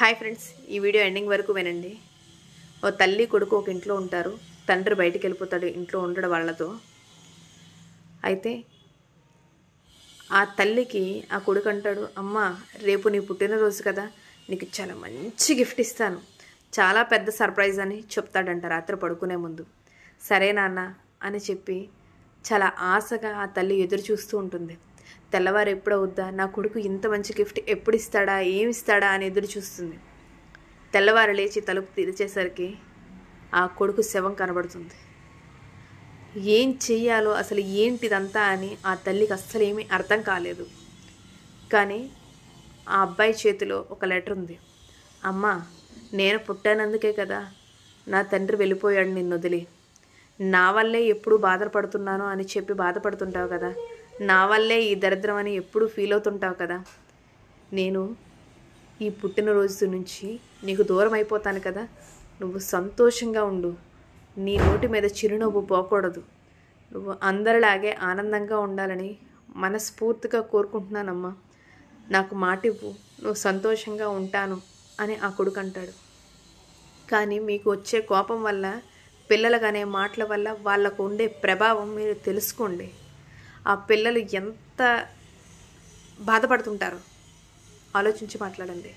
Hi friends, ఈ video ending వరకు వినండి. ఓ తల్లి కొడుకు ఒక ఇంట్లో ఉంటారు. తండ్రి బయటికి వెళ్ళిపోతాడు ఇంట్లో ఉండడం వాళ్ళతో. అయితే ఆ తల్లికి ఆ కొడుకు అంటాడు, అమ్మ రేపు నీ పుట్టినరోజు కదా, నీకు చాలా మంచి గిఫ్ట్ ఇస్తాను, చాలా పెద్ద సర్ప్రైజ్ అని చెప్తాడంట రాత్రి పడుకునే ముందు. సరే నాన్న అని చెప్పి చాలా ఆశగా ఆ తల్లి ఎదురు చూస్తూ ఉంటుంది. తెల్లవారు ఎప్పుడవుద్దా, నా కొడుకు ఇంత మంచి గిఫ్ట్ ఎప్పుడు ఇస్తాడా, ఏమి ఇస్తాడా అని ఎదురు చూస్తుంది. తెల్లవారు లేచి తలుపు తెరిచేసరికి ఆ కొడుకు శవం కనబడుతుంది. ఏం చెయ్యాలో, అసలు ఏంటిదంతా అని ఆ తల్లికి అస్సలు ఏమీ అర్థం కాలేదు. కానీ ఆ అబ్బాయి చేతిలో ఒక లెటర్ ఉంది. అమ్మ, నేను పుట్టానందుకే కదా నా తండ్రి వెళ్ళిపోయాడు నిన్ను వదిలి. నా వల్లే ఎప్పుడు బాధపడుతున్నాను అని చెప్పి బాధపడుతుంటావు కదా, నా వల్లే ఈ దరిద్రం అని ఎప్పుడు ఫీల్ అవుతుంటావు కదా. నేను ఈ పుట్టినరోజు నుంచి నీకు దూరం అయిపోతాను కదా, నువ్వు సంతోషంగా ఉండు, నీ నోటి మీద చిరునవ్వు పోకూడదు, నువ్వు అందరిలాగే ఆనందంగా ఉండాలని మనస్ఫూర్తిగా కోరుకుంటున్నానమ్మా, నాకు మాట ఇవ్వు, నువ్వు సంతోషంగా ఉంటాను అని ఆ కొడుకు అంటాడు. కానీ మీకు వచ్చే కోపం వల్ల, పిల్లలకు అనే మాటల వల్ల వాళ్ళకు ఉండే ప్రభావం మీరు తెలుసుకోండి. ఆ పిల్లలు ఎంత బాధపడుతుంటారో ఆలోచించి మాట్లాడండి.